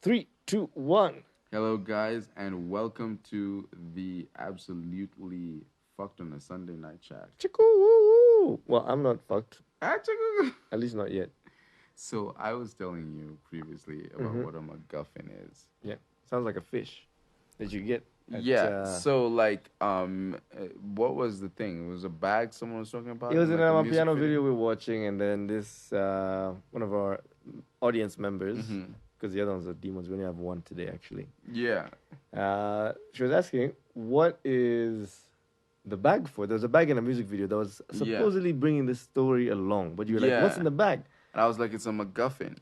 Three, two, one. Hello, guys, and welcome to the absolutely fucked on a Sunday night chat. Chicka-woo-woo. Well, I'm not fucked. Ah, chugga. At least not yet. So, I was telling you previously about Mm-hmm. what a MacGuffin is. Yeah. Sounds like a fish that you get at. Yeah, so, what was the thing? It was a bag someone was talking It about was in in like a a music piano video? video we were watching, and then this one of our audience members, Mm-hmm. because the other ones are demons. We only have one today, actually. Yeah. She was asking, "What is the bag for?" There was a bag in a music video that was Yeah. supposedly bringing this story along, but you were like, "What's Yeah. in the bag?" And I was like, it's a MacGuffin.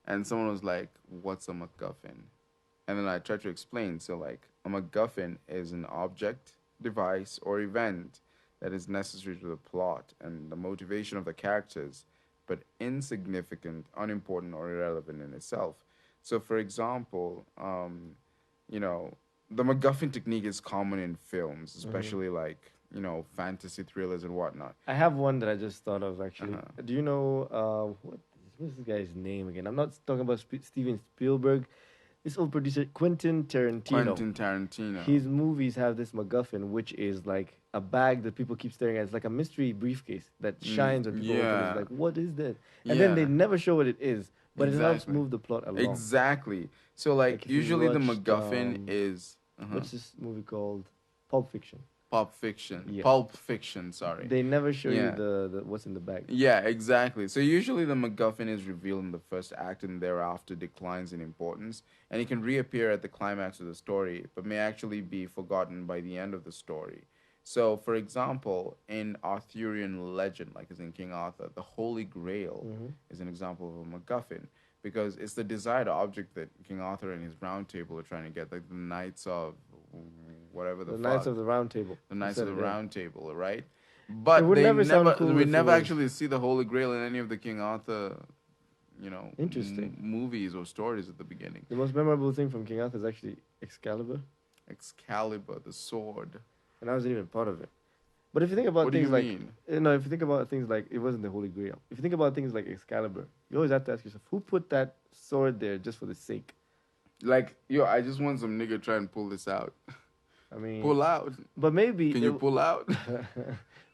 And someone was like, what's a MacGuffin? And then I tried to explain. So, like, a MacGuffin is an object, device, or event that is necessary to the plot and the motivation of the characters, but insignificant, unimportant, or irrelevant in itself. So, for example, you know, the MacGuffin technique is common in films, Mm-hmm. especially like, fantasy thrillers and whatnot. I have one that I just thought of actually. Uh-huh. Do you know what's this guy's name again? I'm not talking about Steven Spielberg. This old producer Quentin Tarantino. Quentin Tarantino. His movies have this MacGuffin, which is like a bag that people keep staring at. It's like a mystery briefcase that shines when people open it. It's Yeah. like, what is that? And then they Yeah. never show what it is, but it helps Exactly. move the plot along. Exactly. So like Like if you've usually the watched MacGuffin is what's this movie called? Pulp Fiction. Pulp Fiction. Yeah. Pulp Fiction, sorry. They never show you Yeah. the what's in the bag. Yeah, exactly. So usually the MacGuffin is revealed in the first act and thereafter declines in importance, and it can reappear at the climax of the story, but may actually be forgotten by the end of the story. So, for example, in Arthurian legend, like as in King Arthur, the Holy Grail Mm-hmm. is an example of a MacGuffin because it's the desired object that King Arthur and his round table are trying to get, like the knights of whatever the The fuck, Knights of the Round Table. the You Knights of said the it, yeah. Round Table, right? It But would never sound cool we if it never was actually see the Holy Grail in any of the King Arthur, interesting. movies or stories at the beginning. The most memorable thing from King Arthur is actually Excalibur, Excalibur, the sword. and I wasn't even part of it. But if you think about What do you things like, mean? if you think about things like, it wasn't the Holy Grail. If you think about things like Excalibur, you always have to ask yourself, who put that sword there just for the sake? Like, yo, I just want some nigga try and pull this out. I mean, Pull out. but maybe Can you pull out?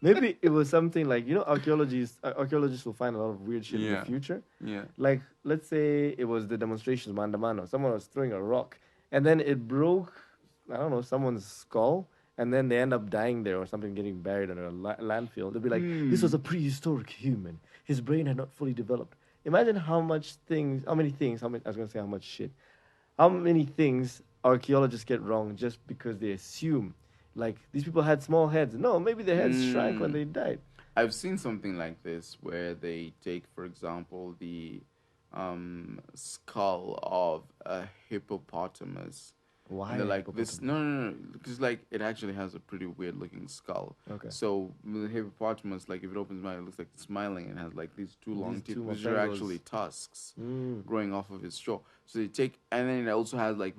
maybe it was something like archaeologists will find a lot of weird shit in the Yeah. future. Yeah. Like let's say it was the demonstrations mano a mano. Someone was throwing a rock, and then it broke. I don't know, someone's skull, and then they end up dying there or something, getting buried under a landfill. They'll be like, "This was a prehistoric human. His brain had not fully developed." Imagine how many things. I was gonna say how much shit. How many things archaeologists get wrong just because they assume, like these people had small heads. No, maybe their heads shrank when Mm. they died. I've seen something like this where they take, for example, the skull of a hippopotamus. Why? And they're a like this. hippopotamus? No, because like it actually has a pretty weird looking skull. Okay. So with the hippopotamus, like if it opens its mouth, it looks like it's smiling and has like these two long These teeth, two which are mofengos. actually tusks Mm. growing off of its jaw. So they take, and then it also has like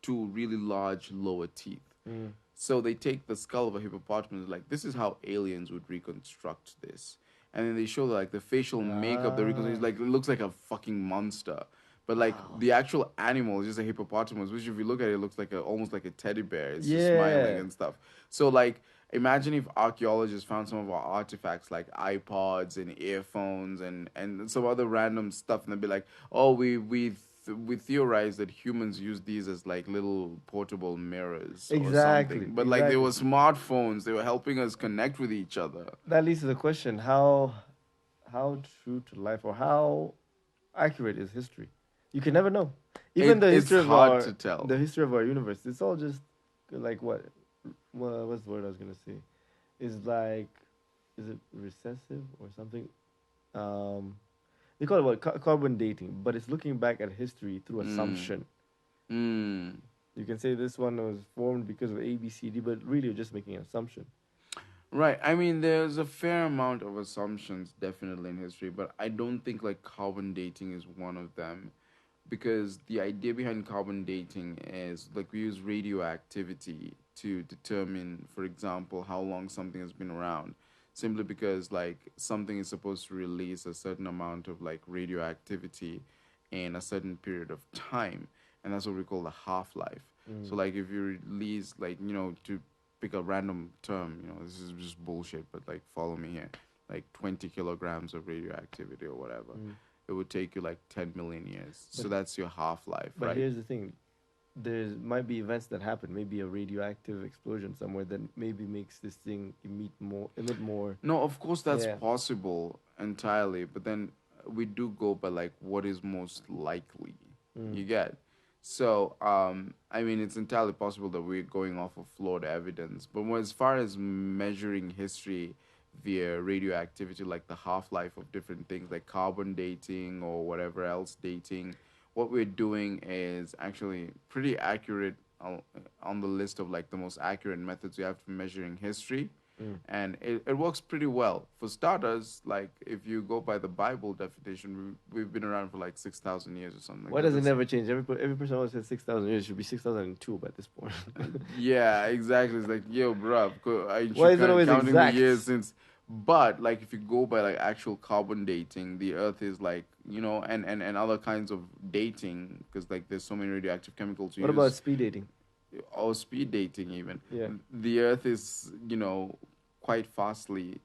two really large lower teeth. Mm. So they take the skull of a hippopotamus, like this is how aliens would reconstruct this, and then they show like the facial makeup, the reconstruction, like it looks like a fucking monster. But like Wow. the actual animal is just a hippopotamus, which if you look at it, it looks like almost like a teddy bear. It's just Yeah. smiling and stuff. So like imagine if archaeologists found some of our artifacts like iPods and earphones and some other random stuff, and they'd be like, oh, we theorize that humans use these as like little portable mirrors or Exactly, something. But like they exactly. were smartphones, they were helping us connect with each other. That leads to the question: how true to life or how accurate is history? You can never know. Even the It's history of hard to tell. the history of our universe, it's all just like what's the word I was gonna say? Is like, is it recessive or something? Um, they call it what carbon dating, but it's looking back at history through assumption. Mm. You can say this one was formed because of A, B, C, D, but really you're just making an assumption. Right. I mean, there's a fair amount of assumptions definitely in history, but I don't think like carbon dating is one of them because the idea behind carbon dating is like we use radioactivity to determine, for example, how long something has been around. Simply because like something is supposed to release a certain amount of like radioactivity in a certain period of time. and that's what we call the half life. So Mm. like if you release like to pick a random term, this is just bullshit, but like follow me here, like 20 kilograms of radioactivity or whatever, Mm. it would take you like 10 million years. But So that's your half life, but right? here's the thing: there might be events that happen. Maybe a radioactive explosion somewhere that maybe makes this thing emit more. No, of course that's Yeah. possible entirely, but then we do go by like what is most likely. Mm. You get. So, I mean, it's entirely possible that we're going off of flawed evidence. But as far as measuring history via radioactivity, like the half life of different things, like carbon dating or whatever else dating, what we're doing is actually pretty accurate on the list of like the most accurate methods we have for measuring history, Mm. and it works pretty well. For starters, like if you go by the Bible definition, we've been around for like 6,000 years or something like Why that. does it never change? Every person always says 6,000 years. It should be 6,002 by this point. Yeah, exactly. It's like, yo, bruh, I Why should is it kind of always counting the years exact? since. But like, if you go by like actual carbon dating, the Earth is like, and other kinds of dating, because like there's so many radioactive chemicals What about used, speed dating? or speed dating even. Yeah. The Earth is, quite fastly,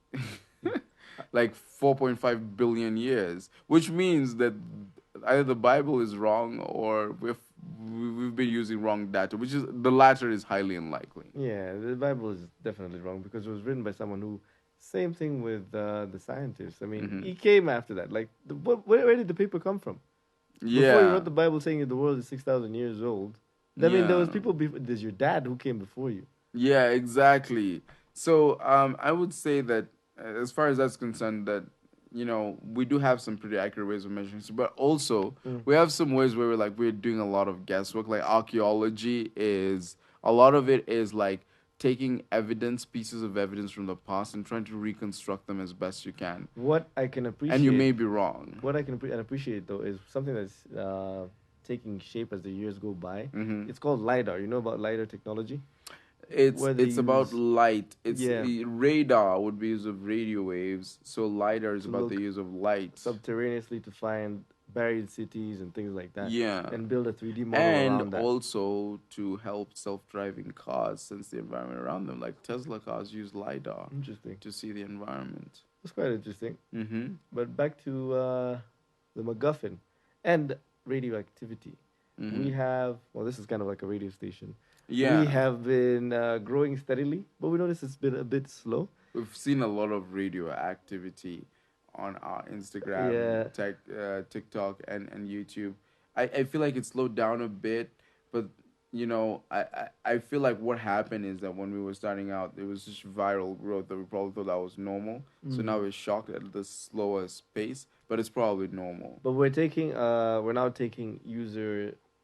like 4.5 billion years, which means that either the Bible is wrong or we've been using wrong data, which is the latter is highly unlikely. Yeah, the Bible is definitely wrong because it was written by someone who. Same thing with the scientists. I mean, Hmm. he came after that. Like, where did the paper come from? Before he wrote Yeah, the Bible saying that the world is 6,000 years old. I mean, there yeah, was people. There's your dad who came before you. yeah, exactly. So I would say that as far as that's concerned, that we do have some pretty accurate ways of measuring history, but also Mm. we have some ways where we're doing a lot of guesswork. Like archaeology is a lot of it is like taking evidence, pieces of evidence from the past, and trying to reconstruct them as best you can. What I can And you appreciate, may be wrong. what I can appreciate though, is something that's taking shape as the years go by. Hmm. It's called lidar. You know about lidar technology, It's where they it's about use light. It's yeah radar would be use of radio waves. So lidar is to about the look use of light. subterraneously to find buried cities and things like that, Yeah. and build a 3D model And around that. also to help self-driving cars sense the environment around them. Like Tesla cars use lidar Interesting. to see the environment. That's quite interesting. Mm-hmm. But back to the MacGuffin and radioactivity. We Mm-hmm. have, well, this is kind of like a radio station. We Yeah. have been growing steadily, but we notice it's been a bit slow. We've seen a lot of radioactivity on our Instagram, Yeah, TikTok, and YouTube. I feel like it slowed down a bit, but I feel like what happened is that when we were starting out, it was just viral growth that we probably thought that was normal. So now we're shocked at the slower pace, but it's probably normal. but we're now taking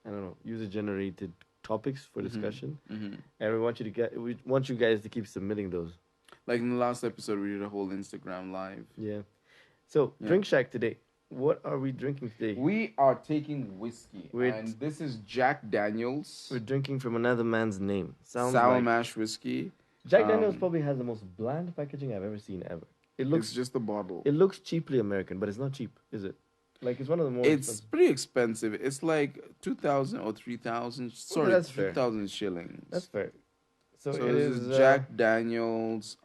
I don't know, user generated topics for Mm-hmm. discussion, Mm-hmm. and we want you guys to keep submitting those. Like in the last episode, we did a whole Instagram live. Yeah. So Yeah. drink shack today. What are we drinking today? We are taking whiskey, We're and this is Jack Daniels we're drinking from another man's name. Sounds sour like mash whiskey. Jack Daniels probably has the most bland packaging I've ever seen ever. It's just a bottle. It looks cheaply American, but it's not cheap, is it? Like it's one of the more It's expensive. pretty expensive. It's like 2,000 or 3,000. Sorry, that's three fair. thousand shillings. That's fair. So So it this is. is Jack Daniels.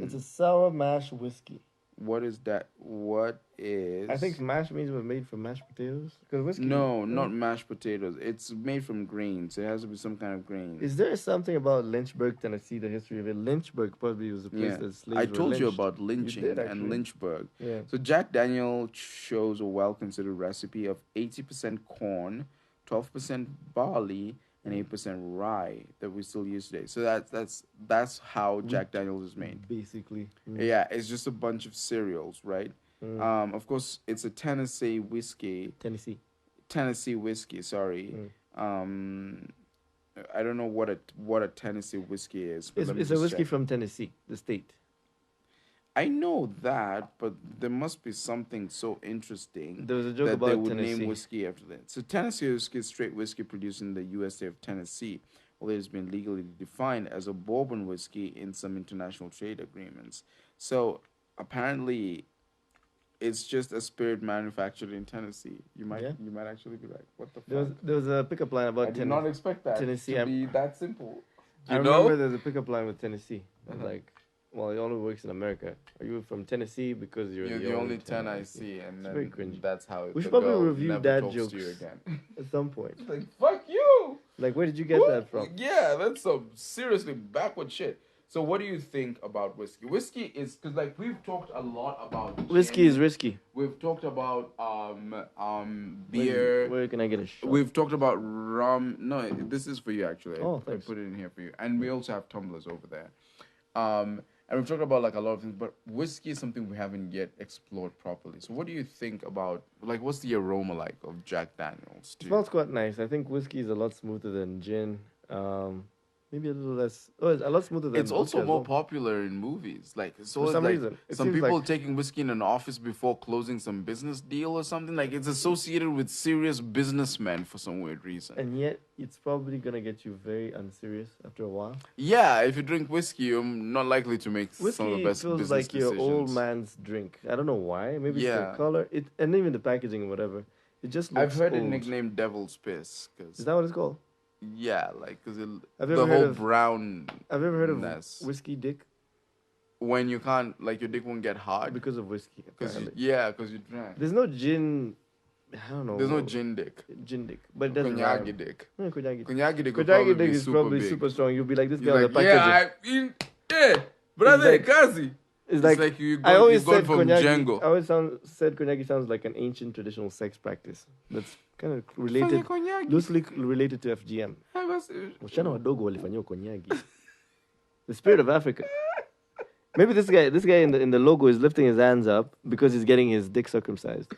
It's a sour mash whiskey. What is that? What is? I think mash means it was made from mashed potatoes. Because whiskey. No, not mashed potatoes. It's made from grains. It has to be some kind of grain. Is there something about Lynchburg, Tennessee, the history of it? Lynchburg probably was a place Yeah, that slaves I were told you lynched. about lynching did, and actually. Lynchburg. Yeah. So Jack Daniel shows a well-considered recipe of 80% corn, 12% barley, and 8% rye that we still use today. So that's how Jack Daniels is made. Basically. Yeah, it's just a bunch of cereals, right? Of course, it's a Tennessee whiskey. Tennessee. Tennessee whiskey, sorry. I don't know what a Tennessee whiskey is. But let me It's a just whiskey check. from Tennessee, the state. I know that, but there must be something so interesting There was a joke that they about would Tennessee. name whiskey after that. So Tennessee whiskey is straight whiskey produced in the USA of Tennessee, although it's been legally defined as a bourbon whiskey in some international trade agreements. So apparently, it's just a spirit manufactured in Tennessee. Yeah. You might actually be like, what the There was fuck? there was a pickup line I about did not expect that Tennessee. to be that simple. I You remember know? there's a pickup line with Tennessee. Uh-huh. Like, well, he only works in America. Are you from Tennessee? Because you're, You're the only 10 I see, and It's very then cringy. that's how We the should probably girl review never dad talks jokes to you again. at some point. Like, fuck you! Like, where did you get that from? Yeah, that's some seriously backward shit. So, what do you think about whiskey? Whiskey is because, like, we've talked a lot about Whiskey gin. is risky. We've talked about beer. Where can I get a shot? We've talked about rum. No, this is for you actually. Oh, I thanks. put it in here for you, and we also have tumblers over there. And we've talked about like a lot of things, but whiskey is something we haven't yet explored properly. So, what do you think about like what's the aroma like of Jack Daniels? It smells quite nice. I think whiskey is a lot smoother than gin. Maybe a little less. Oh, it's a lot smoother than It's also vodka as more well. popular in movies. Like it's For always some like reason. It some seems people like- taking whiskey in an office before closing some business deal or something. Like it's associated with serious businessmen for some weird reason. And yet, it's probably gonna get you very unserious after a while. Yeah, if you drink whiskey, you're not likely to make some of the Whiskey best feels business like your decisions. old man's drink. I don't know why. Maybe it's Yeah. the color, and even the packaging and whatever. It just looks I've heard it old. nicknamed Devil's Piss because Is that what it's called? yeah, like because Have you the ever heard whole of- brown. Have you ever heard of Ness. whiskey dick? When you can't like your dick won't get hard Because of whiskey. because Apparently. because you drank. There's no gin. I don't know. There's no gin dick. Gin dick, but it doesn't Konyagi rhyme. dick. No, Konyagi. Konyagi dick would Konyagi probably dick be is super probably big. super strong. You'll be like this He's guy on the like, packaging. brother, like- Kazi. It's It's like, like you I got, always you've gone said from Konyagi. Django. I always said Konyagi sounds like an ancient traditional sex practice that's kind of related, Konyagi. loosely related to FGM. I was- Wasichana wadogo walifanyiwa konyagi. The spirit of Africa. Maybe this guy in the logo is lifting his hands up because he's getting his dick circumcised.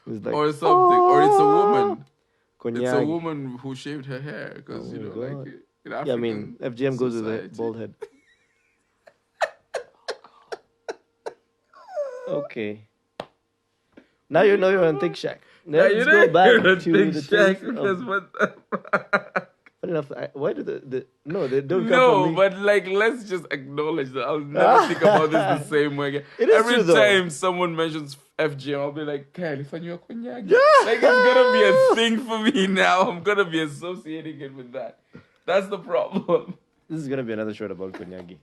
He's like, Or something. Or it's a woman. Konyagi. It's a woman who shaved her hair because Oh you my know, God. like in Yeah, I mean, African FGM goes with a society. bald head. Okay. Now you know you're on ThinkShack. Let's go back to the things because of, what the funny enough, why do they don't come No, from me. but like let's just acknowledge that I'll never think about this the same way again. It is Every true, though. time someone mentions FGM, I'll be like, California Konyagi. Like it's gonna be a thing for me now. I'm gonna be associating it with that. That's the problem. This is gonna be another short about Konyagi.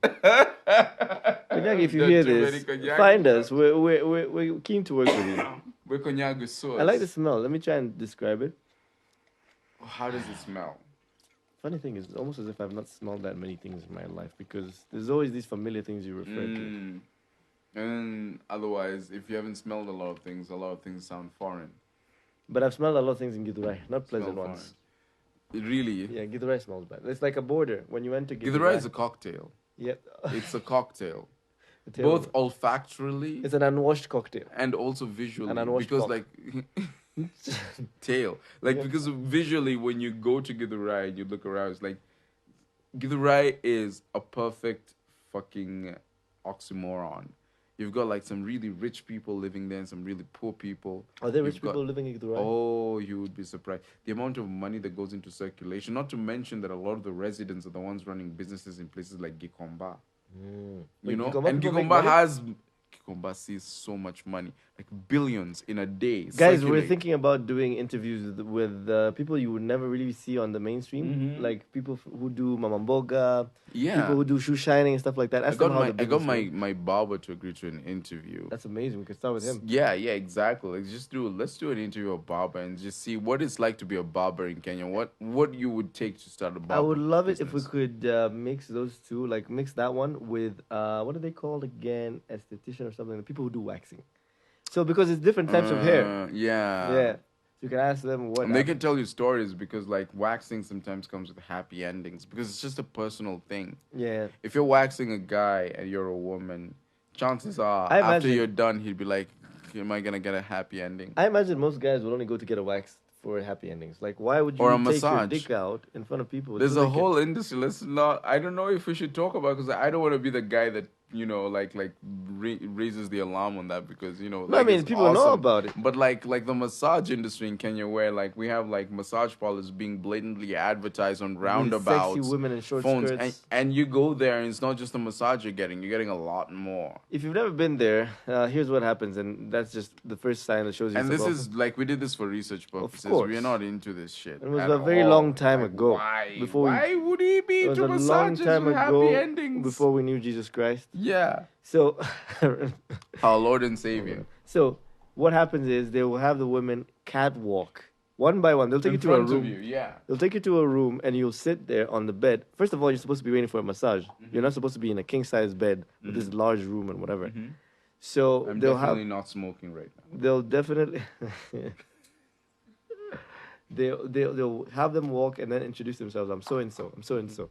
Konyagi, if you Done hear too this, many Konyagi. find us. We're keen to work with you. We're Konyagi sauce. I like the smell. Let me try and describe it. How does it smell? Funny thing is, it's almost as if I've not smelled that many things in my life because there's always these familiar things you refer to. And then otherwise, if you haven't smelled a lot of things sound foreign. But I've smelled a lot of things in Githurai, not pleasant Smell ones. Really? Yeah, Githurai smells bad. It's like a border. When you enter Githurai is a cocktail. yeah, It's a cocktail. the tail Both of- olfactorily It's an unwashed cocktail. and also visually. An unwashed Because cock. like tail. Like Yeah. because visually when you go to Githurai and you look around, it's like Githurai is a perfect fucking oxymoron. You've got like some really rich people living there and some really poor people. Are there rich You've got- people living in Githurai? Oh, you would be surprised. The amount of money that goes into circulation, not to mention that a lot of the residents are the ones running businesses in places like Gikomba. You Wait, know? Gikomba And people make Gikomba sees so much money, like billions in a day. Guys, we're circulate. thinking about doing interviews with people you would never really see on the mainstream, Mhm. like people who do mamamboga, Yeah. people who do shoe shining and stuff like that. I Ask them got how my the I got business my barber to agree to an interview. That's amazing. We could start with him. Yeah, exactly. Like let's do an interview of barber and just see what it's like to be a barber in Kenya. What you would take to start a barber. I would love it if we business. could mix those two, like mix that one with what are they called again? Esthetician or something. The people who do waxing. So because it's different types of hair. Yeah. Yeah. So you can ask them what. And they can tell you stories because like waxing sometimes comes with happy endings because it's just a personal thing. Yeah. If you're waxing a guy and you're a woman, chances are I after imagine- you're done, he'd be like, "Am I gonna get a happy ending?" I imagine most guys would only go to get a wax for happy endings. Like, why would you Or a take massage. your dick out in front of people? There's so a they can- whole industry. Let's not. I don't know if we should talk about because I don't want to be the guy that raises the alarm on that because No, I like mean it's people know awesome. about it. But like the massage industry in Kenya, where like we have like massage parlors being blatantly advertised on With sexy roundabouts, women in short phones, and skirts. and you go there and it's not just a massage you're getting a lot more. If you've never been there, here's what happens, and that's just the first sign that shows you And stuff this open. is like we did this for research Of purposes. We are course, not into this shit it was at a very long all. time Like ago. why? Before we, Why would he be it was into a long massages time with happy ago endings? before we knew Jesus Christ. Yeah. So, Our Lord and Savior. so what happens is they will have the women catwalk one by one. They'll take In you to a front of room. you, yeah. They'll take you to a room and you'll sit there on the bed. First of all, you're supposed to be waiting for a massage. You're not supposed to be in a king size bed with this large room and whatever. So I'm they'll definitely have. not smoking right now. They'll definitely. they'll have them walk and then introduce themselves. I'm so and so. I'm so and so.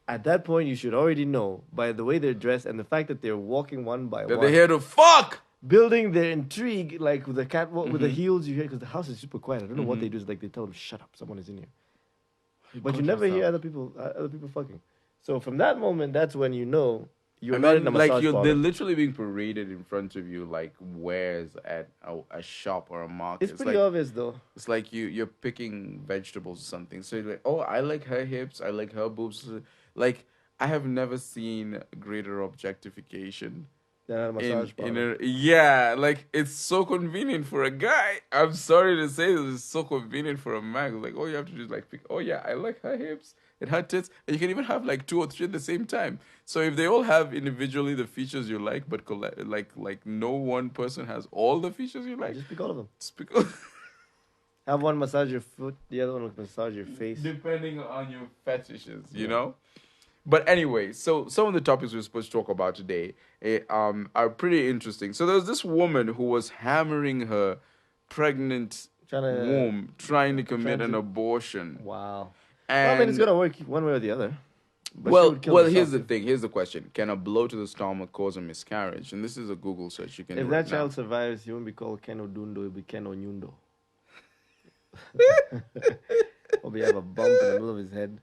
At that point, you should already know by the way they're dressed and the fact that they're walking one by That one, they're here to fuck! building their intrigue, like with the catwalk, with the heels you hear, because the house is super quiet. I don't know what they do. It's like they tell them, "Shut up, someone is in here," but you got never hear yourself. other people fucking. So from that moment, that's when you know you're I not mean, in a like massage they're parlor. literally being paraded in front of you like wares at a shop or a market. It's pretty like obvious though. it's like you're picking vegetables or something. So you're like, oh, I like her hips, I like her boobs. Like I have never seen greater objectification They're not a massage in parlor. like it's so convenient for a guy. I'm sorry to say this, it's so convenient for a man. Like all you have to do is like pick, oh yeah, I like her hips and her tits, and you can even have like two or three at the same time. So if they all have individually the features you like, but like no one person has all the features you like, Just pick all of them. just pick Have one massage your foot, the other one will massage your face. depending on your fetishes, you know. But anyway, so some of the topics we're supposed to talk about today are pretty interesting. So there's this woman who was hammering her pregnant womb, trying to commit an abortion. Wow. And Well, I mean, it's gonna work one way or the other. But she well, would kill well, herself here's the thing. Here's the question: can a blow to the stomach cause a miscarriage? And this is a Google search you can If do that right child now. survives, he won't be called Ken Odundo, he'll be Ken Onyundo. Or have a bump in the middle of his head.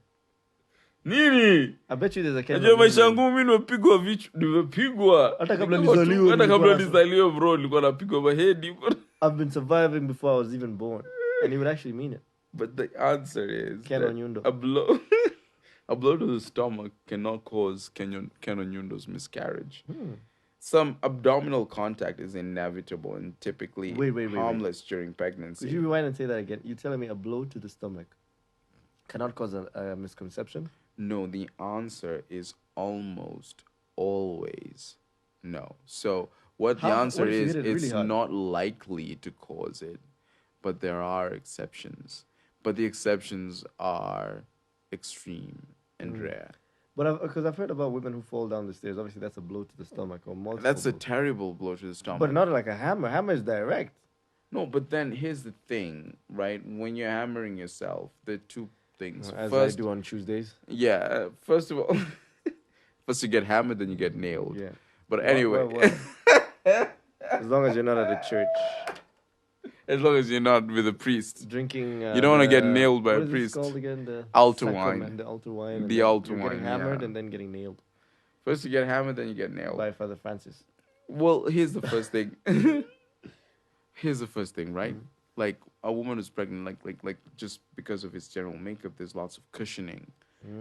Nini? I bet you there's a Ken Najua maisha Onyundo. yangu mimi nimepigwa. Hata kabla Nilikuwa tu- nizaliwe hata kabla nilikuwa nizaliwe bro, nilikuwa napigwa mahedi. I've been surviving before I was even born. And he would actually mean it. But the answer is Ken that Onyundo. a blow, a blow to the stomach cannot cause Ken Onyundo's miscarriage. Some abdominal contact is inevitable and typically Wait. harmless during pregnancy. Could you rewind and say that again? You're telling me a blow to the stomach cannot cause a misconception? No, the answer is almost always no. So what the answer what if you is, hit it really it's hard? not likely to cause it, but there are exceptions. But the exceptions are extreme and rare. But because I've heard about women who fall down the stairs. Obviously, that's a blow to the stomach or multiple. That's a blows. terrible blow to the stomach. But not like a hammer. Hammer is direct. No, but then here's the thing, right? When you're hammering yourself, there are two things. As First, I do on Tuesdays. yeah, first of all, first you get hammered, then you get nailed. Yeah. But anyway, Well. As long as you're not at a church as long as you're not with a priest, drinking. you don't want to get nailed by what a is priest. this called again? The Altar sacrament, wine. The altar wine. and The then altar you're wine, getting hammered yeah. and then getting nailed First you get hammered, then you get nailed. by Father Francis. Well, here's the first thing. Here's the first thing, right? Like a woman who's pregnant, like just because of its general makeup, there's lots of cushioning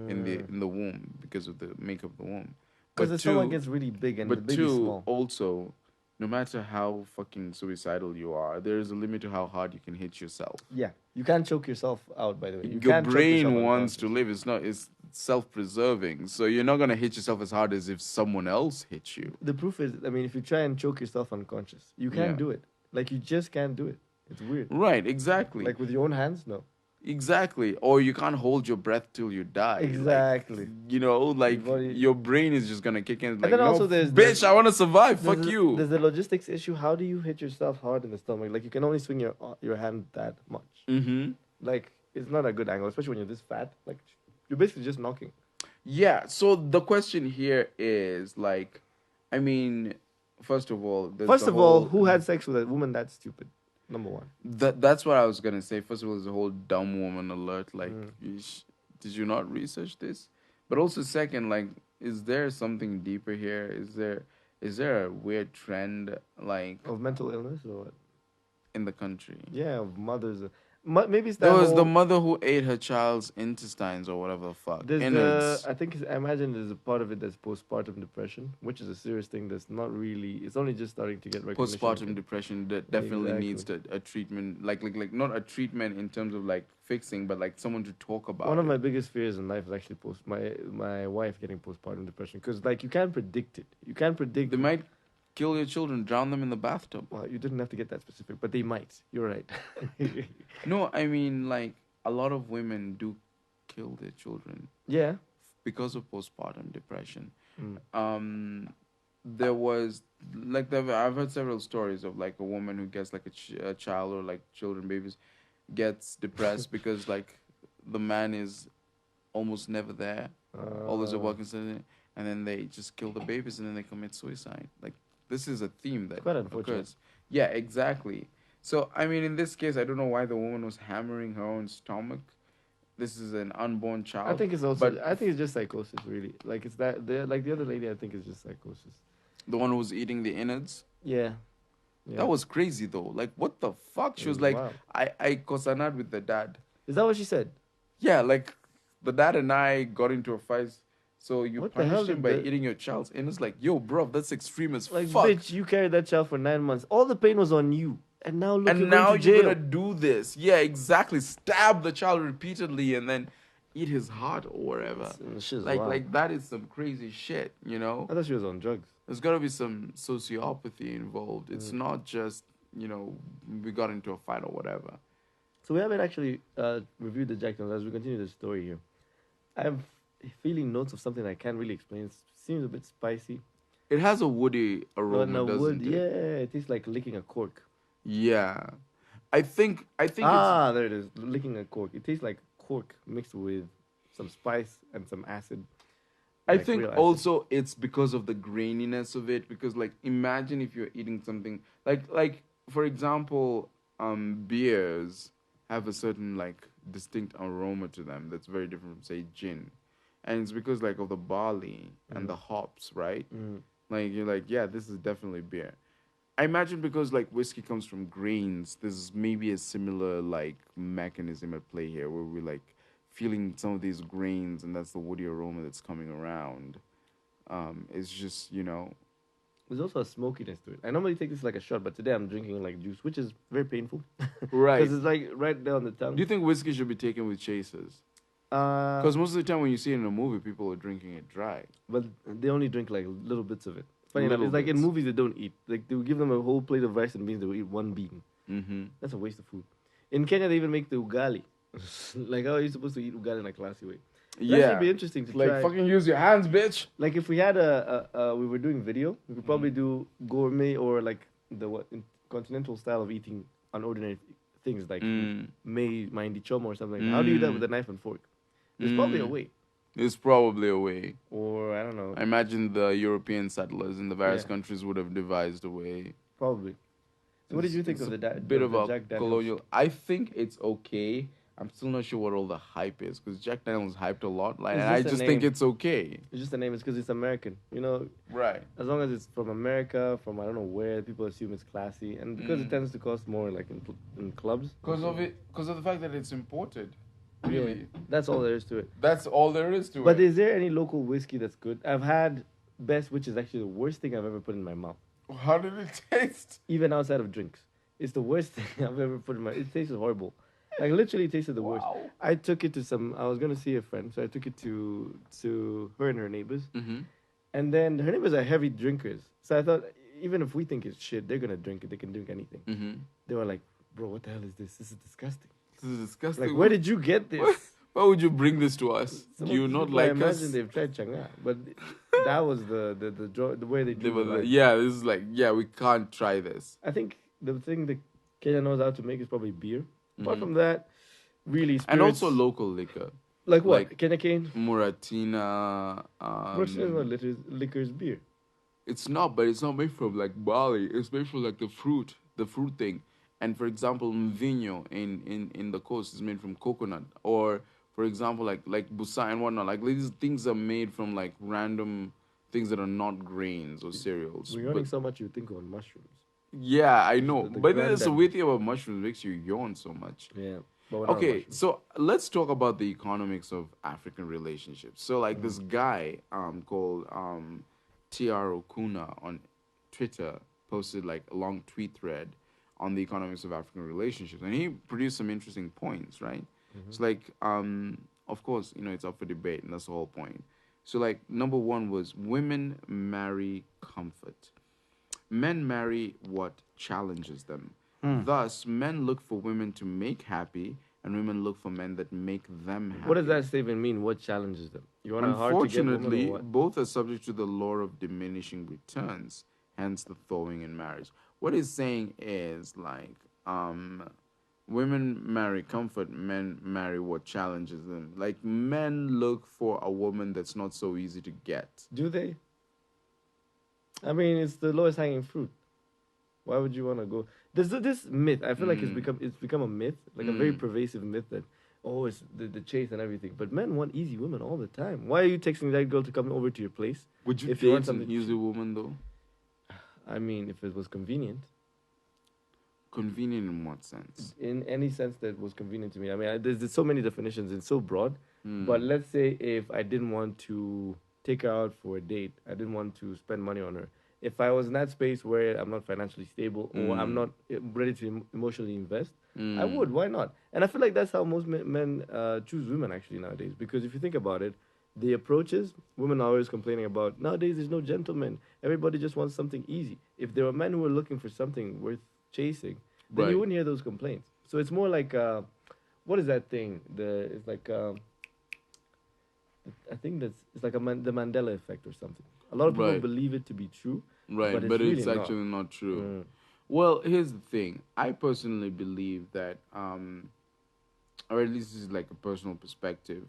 in the womb because of the makeup of the womb. Because But the stomach two, gets really big and the but baby's two, small. also, no matter how fucking suicidal you are, there is a limit to how hard you can hit yourself. Yeah, you can't choke yourself out. By the way, you Your can't choke yourself brain wants to unconscious. live. It's self-preserving, so you're not gonna hit yourself as hard as if someone else hits you. The proof is, I mean, if you try and choke yourself unconscious, you can't Yeah. do it. Like you just can't do it. It's weird. Right? Exactly. Like with your own hands, no. Exactly. Or you can't hold your breath till you die. Like, Exactly. like body- your brain is just gonna kick in. Like, then no, also there's- bitch, I want to survive. Fuck There's you. There's the logistics issue. How do you hit yourself hard in the stomach? Like you can only swing your hand that much. Mm-hmm. Like it's not a good angle, especially when you're this fat. Like you're basically just knocking. Yeah. So the question here is like, I mean, first of all, First of all, who had sex with a woman that stupid? Number one. That's what I was gonna say. First of all, there's a whole dumb woman alert. Like, did you not research this? But also, second, like, is there something deeper here? Is there a weird trend like Of mental illness or what? in the country? Yeah, of mothers. Maybe it's There that was the whole. mother who ate her child's intestines or whatever the fuck. There's Innards. I think I imagine there's a part of it that's postpartum depression, which is a serious thing that's not really. It's only just starting to get recognition. Postpartum depression that definitely needs Exactly. a treatment, like not a treatment in terms of like fixing, but like someone to talk One about of it. my biggest fears in life is actually my wife getting postpartum depression because like you can't predict it. You can't predict. They might kill your children, drown them in the bathtub. Well, you didn't have to get that specific, but they might. You're right. No, I mean like a lot of women do kill their children Yeah. because of postpartum depression. Mm. There was I've heard several stories of like a woman who gets like a child or like children, babies, gets depressed because like the man is almost never there, always at Uh, work and then they just kill the babies and then they commit suicide. Like this is a theme that quite unfortunate. occurs. Yeah, exactly. So I mean, in this case, I don't know why the woman was hammering her own stomach. This is an unborn I child, think it's also. but I think it's just psychosis, really. Like it's that. Like the other lady, I think is just psychosis. the one who was eating the innards. Yeah. Yeah. That was crazy though. Like what the fuck? She It was was like, wild. I cosanad with the dad. Is that what she said? Yeah, like the dad and I got into a fight. So you What the hell punished him did by the eating your child's innards? Like, yo, bro, that's extreme as like fuck. bitch? You carried that child for 9 months. All the pain was on you, and now look, And you're now going to you're jail. gonna do this. Yeah, exactly. Stab the child repeatedly and then eat his heart or whatever. Shit's Like wild. like that is some crazy shit, you know? I thought she was on drugs. There's gotta be some sociopathy involved. It's not just, we got into a fight or whatever. So we haven't actually reviewed the Jack Daniels as we continue the story here. I have feeling notes of something I can't really explain. It seems a bit spicy. It has a woody Oh, aroma, no, doesn't wood. it? Yeah, it tastes like licking a cork. Yeah. I think Ah, there it is. Licking a cork. It tastes like cork mixed with some spice and some acid. I Like think real acid. also it's because of the graininess of it. Because like imagine if you're eating something like for example, beers have a certain like distinct aroma to them that's very different from say gin, and it's because like of the barley and the hops, right? Mm. Like you're like, yeah, this is definitely beer. I imagine because like whiskey comes from grains, there's maybe a similar like mechanism at play here where we're like feeling some of these grains and that's the woody aroma that's coming around. It's just, There's also a smokiness to it. I normally take this like a shot, but today I'm drinking like juice, which is very painful. right. Because it's like right there on the tongue. Do you think whiskey should be taken with chasers? Because most of the time when you see it in a movie, people are drinking it dry. but they only drink like little bits of it. Funny enough, Little it's like in bits. movies they don't eat. Like they will give them a whole plate of rice and beans, they will eat one bean. Mm-hmm. That's a waste of food. In Kenya, they even make the ugali. Like how are you supposed to eat ugali in a classy way? It'd Yeah. actually be interesting to Like, try. fucking use your hands, bitch. Like if we had we were doing video, we could probably do gourmet or like continental style of eating unordinary things like mandi choma or something. How do you do that with a knife and fork? There's probably a way, There's probably a way. or I don't know, I imagine the European settlers in the various Yeah. countries would have devised a way. probably. So what did you think It's of a the bit of a Jack Daniels? colonial? I think it's okay. I'm still not sure what all the hype is because Jack Daniels hyped a lot, like, It's and I just a just think name. it's okay. It's just the name. It's because it's American. You know, Right. as long as it's from America, from I don't know where, people assume it's classy, and because it tends to cost more, like in clubs. Because of the fact that it's imported. Really, Yeah, that's all there is to it. that's all there is to But it. is there any local whiskey that's good? I've had best, which is actually the worst thing I've ever put in my mouth, How did it taste? even outside of drinks. It's the worst thing I've ever put in my. It tasted horrible. Like literally, it tasted the worst. Wow. I took it to some. I was gonna see a friend, so I took it to her and her neighbors. Mm-hmm. And then her neighbors are heavy drinkers, so I thought even if we think it's shit, they're gonna drink it. They can drink anything. Mm-hmm. They were like, "Bro, what the hell is this? This is disgusting. This is disgusting. Like, where did you get this?" Why would you bring this to us? Some Do of you these not people, I like us? imagine they've tried changa, but that was the way they They drew were the like, line. yeah, this is like, yeah, we can't try this. I think the thing that Kenya knows how to make is probably beer. Apart Mhm. from that, really, And also spirits- local liquor. like what? like- Kenya cane. Muratina. Russian is what liquor's beer. It's not, but it's not made from like barley. It's made from like the fruit thing. And for example, mvinyo in the coast is made from coconut, or For example, like busa and whatnot. Like these things are made from like random things that are not grains or cereals. We're But yawning so much you think on mushrooms. yeah, I It's know. the But then the granddad. weird thing about mushrooms makes you yawn so much. Yeah, but we're not on Okay, mushrooms. so let's talk about the economics of African relationships. So like Mm. this guy called TR Okuna on Twitter posted like a long tweet thread on the economics of African relationships, and he produced some interesting points, right? Hmm. So like of course, you know, it's up for debate and that's the whole point. So like number 1 was women marry comfort. Men marry what challenges them. Hmm. Thus, men look for women to make happy, and women look for men that make them What does happy. that statement mean? What challenges them? You want a hard to get woman or Unfortunately, what? both are subject to the law of diminishing returns, hence the thawing in marriage. What he's saying is like, women marry comfort, men marry what challenges them. Like, men look for a woman that's not so easy to get. Do they? I mean, it's the lowest hanging fruit. Why would you want to go? There's this myth. I feel like Mm. it's become a myth, like a very Mm. pervasive myth that it's the chase and everything. But men want easy women all the time. Why are you texting that girl to come over to your place Would you if you want date an something easy cheap? woman though? I mean, if it was convenient, Convenient in what sense? in any sense that was convenient to me. I mean, there's so many definitions. It's so broad. But Hmm. let's say if I didn't want to take her out for a date, I didn't want to spend money on her. If I was in that space where I'm not financially stable or I'm Hmm. not ready to emotionally invest, I Hmm. would. Why not? And I feel like that's how most men choose women actually nowadays. Because if you think about it, the approaches women are always complaining about nowadays. There's no gentlemen. Everybody just wants something easy. If there were men who were looking for something worth chasing, then you Right. wouldn't hear those complaints. So it's more like what is that thing? It's like I think that's it's like the Mandela effect or something. A lot of people Right. believe it to be true, but Right. it's But really it's not. actually not true. Mm. Well, here's the thing. I personally believe that, or at least this is like a personal perspective,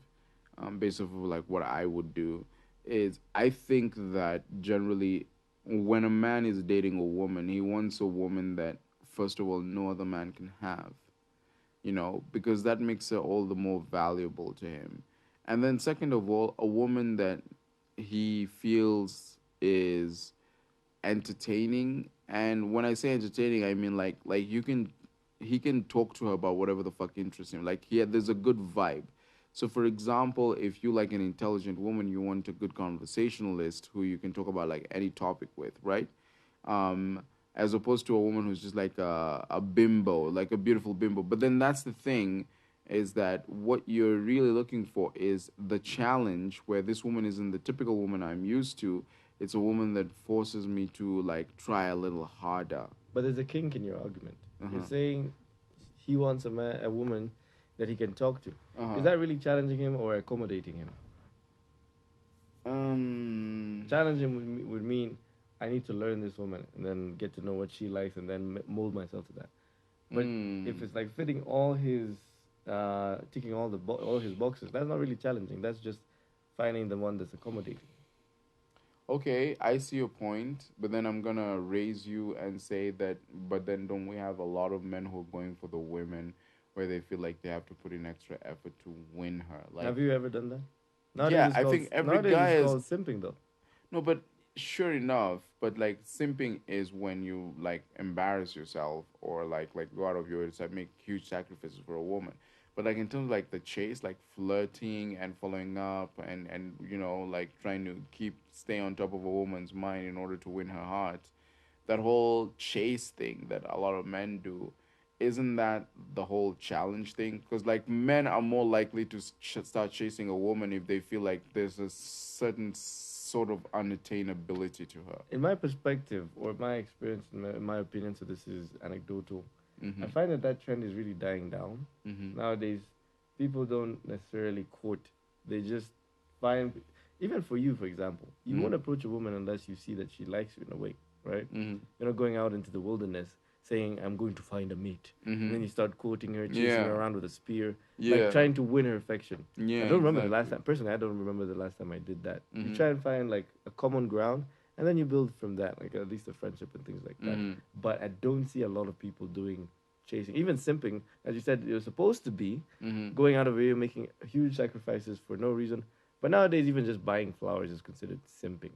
based off of like what I would do, is I think that generally, when a man is dating a woman, he wants a woman that first of all no other man can have. You know, because that makes her all the more valuable to him. And then, second of all, a woman that he feels is entertaining. And when I say entertaining, I mean like he can talk to her about whatever the fuck interests him. Like, there's a good vibe. So, for example, if you like an intelligent woman, you want a good conversationalist who you can talk about like any topic with, right? um, as opposed to a woman who's just like a bimbo, like a beautiful bimbo. But then that's the thing, is that what you're really looking for is the challenge, where this woman isn't the typical woman I'm used to. It's a woman that forces me to like try a little harder. But there's a kink in your argument. You're Uh-huh. saying he wants a woman that he can talk to. Is Uh-huh. that really challenging him or accommodating him? Um. Challenging would mean I need to learn this woman and then get to know what she likes and then mold myself to that. But if Mm. it's like fitting all his, ticking all his boxes, that's not really challenging. That's just finding the one that's accommodating. Okay, I see your point, but then I'm gonna raise you and say that, but then don't we have a lot of men who are going for the women where they feel like they have to put in extra effort to win her? Like, Have you ever done that? yeah, I think every Nowadays guy it's is, called simping though. no, but sure enough, but like simping is when you like embarrass yourself or like go out of your way to make huge sacrifices for a woman. But like in terms of like the chase, like flirting and following up and you know like trying to stay on top of a woman's mind in order to win her heart, that whole chase thing that a lot of men do, isn't that the whole challenge thing? Because like men are more likely to start chasing a woman if they feel like there's a certain sort of unattainability to her. In my perspective or my experience, in my opinion, so this is anecdotal. I Mm-hmm. find that trend is really dying down Mm-hmm. nowadays. People don't necessarily court; they just find. Even for you, for example, you Mm-hmm. won't approach a woman unless you see that she likes you in a way, right? Mm-hmm. You're not going out into the wilderness saying, "I'm going to find a mate," and Mm-hmm. then you start courting her, chasing Yeah. her around with a spear, like Yeah. trying to win her affection. I Yeah. don't remember the last Exactly. time. Personally, I don't remember the last time I did that. You Mm-hmm. try and find like a common ground, and then you build from that, like at least a friendship and things like that. Mm-hmm. But I don't see a lot of people doing chasing. Even simping, as you said, you're supposed to be Mm-hmm. going out of your way, making huge sacrifices for no reason. But nowadays, even just buying flowers is considered simping.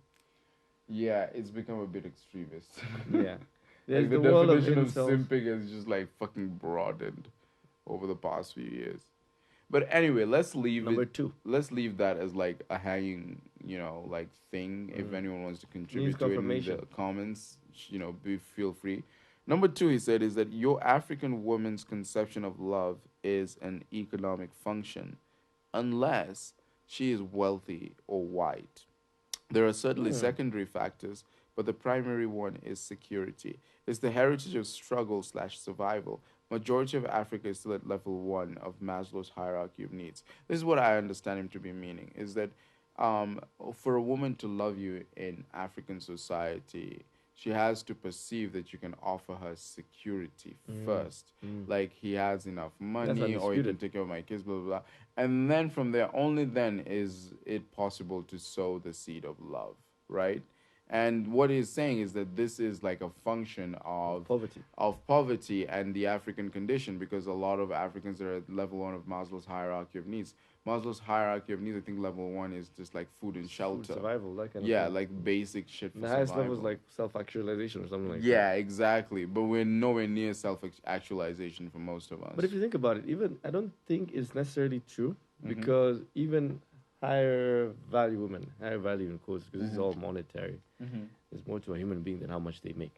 Yeah, it's become a bit extremist. Yeah. Like There's the the world of definition of incels. simping is just like fucking broadened over the past few years. But anyway, let's leave it. Number two, Let's leave that as like a hanging, like thing. If anyone wants to needs contribute to it in confirmation. the comments, be feel free. Number two, he said, is that your African woman's conception of love is an economic function, unless she is wealthy or white. There are certainly Hmm. secondary factors, but the primary one is security. It's the heritage of struggle slash survival. Majority of Africa is still at level one of Maslow's hierarchy of needs. This is what I understand him to be meaning: is that um, for a woman to love you in African society, she has to perceive that you can offer her security Mm. first. Mm. Like he has enough That's money, or he can undisputed. take care of my kids, blah blah blah. And then from there, only then is it possible to sow the seed of love, right? And what he's saying is that this is like a function Of poverty. of poverty and the African condition, because a lot of Africans are at level one of Maslow's hierarchy of needs. Maslow's hierarchy of needs, I think level one is just like food and Food shelter. survival, that kind of Yeah, thing. like basic shit And for the highest level is survival. like self-actualization or something like that. Yeah, exactly. But we're nowhere near self actualization for most of But us. if you think about it, even I don't think it's necessarily true Mm-hmm. because even higher value women, higher value in quotes, because this is Mm-hmm. all monetary. Mm-hmm. It's more to a human being than how much they make.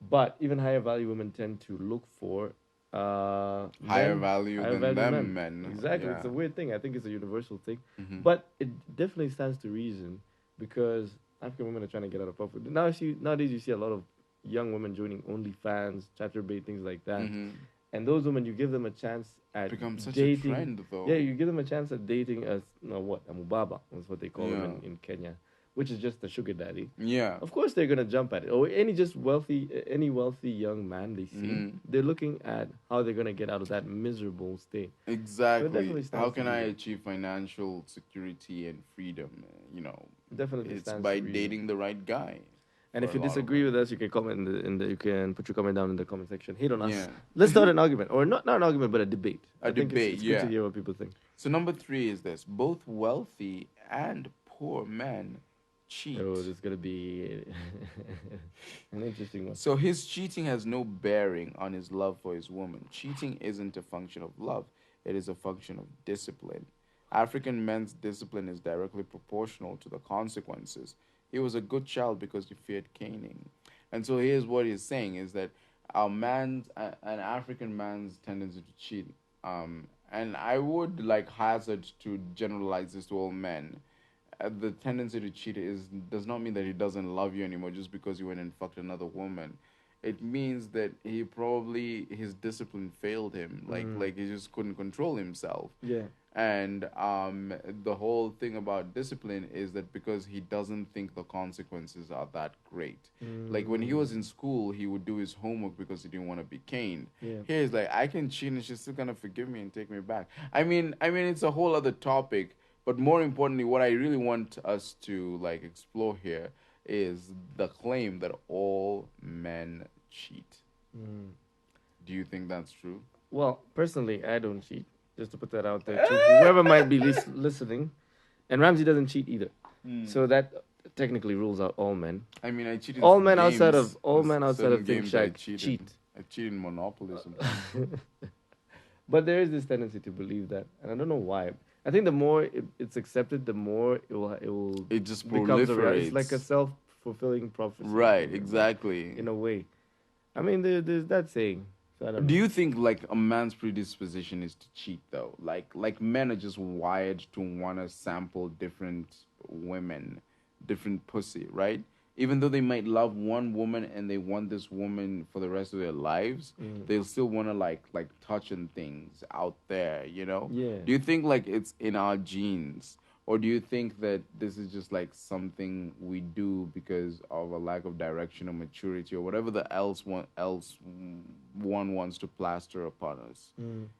But even higher value women tend to look for Higher men, value higher than value them men. men. Exactly. It's Yeah. a weird thing. I think it's a universal thing. Mm-hmm. But it definitely stands to reason because African women are trying to get out of poverty. Nowadays you see a lot of young women joining OnlyFans, chatterbait, things like that. Mm-hmm. And those women, you give them a chance at Become such a dating. trend though. Yeah, you give them a chance at dating as a mubaba. That's what they call them Yeah. in Kenya, which is just a sugar daddy. Yeah. Of course, they're gonna jump at it. Or any wealthy young man they see, Mm-hmm. they're looking at how they're gonna get out of that miserable state. So it Exactly. definitely How stands to can I reason. achieve financial security and freedom? Definitely It's stands to by reason. dating the right guy And for if a you lot of disagree with women. us, you can comment you can put your comment down in the comment section. Hate on us. Yeah. Let's start an argument, or not an argument, but a debate. A I think debate, it's good to yeah. hear what people think. So number three is this: both wealthy and poor men cheat. Oh, this is gonna be an interesting one. So his cheating has no bearing on his love for his woman. Cheating isn't a function of love, it is a function of discipline. African men's discipline is directly proportional to the consequences. He was a good child because he feared caning. And so here's what he's saying is that an African man's tendency to cheat, and I would like hazard to generalize this to all men. The tendency to cheat does not mean that he doesn't love you anymore just because you went and fucked another woman. It means that he probably his discipline failed him. Like he just couldn't control himself. Yeah. And the whole thing about discipline is that because he doesn't think the consequences are that great. Like when he was in school, he would do his homework because he didn't want to be caned. Yeah. Here he's like, I can cheat and she's still gonna forgive me and take me back. I mean, it's a whole other topic. But more importantly, what I really want us to like explore here is the claim that all men cheat. Mm. Do you think that's true? Well, personally, I don't cheat. Just to put that out there to whoever might be listening. And Ramsey doesn't cheat either. So that technically rules out all men. I mean, I cheated. All in men games. outside of There's certain games I ThinkShack cheated. cheat. I cheated in Monopoly sometimes. But there is this tendency to believe that, and I don't know why. I think the more it's accepted, the more it will It just becomes a reality. It's like a proliferates. self-fulfilling prophecy, Right, exactly. in a way. I mean, there's that saying. So I don't Do know. you think like a man's predisposition is to cheat though? Like men are just wired to want to sample different women, different pussy, right? Even though they might love one woman and they want this woman for the rest of their lives, they'll still want to like touching things out there, you know? Yeah. Do you think like it's in our genes? Or do you think that this is just like something we do because of a lack of direction or maturity or whatever the one wants to plaster upon us,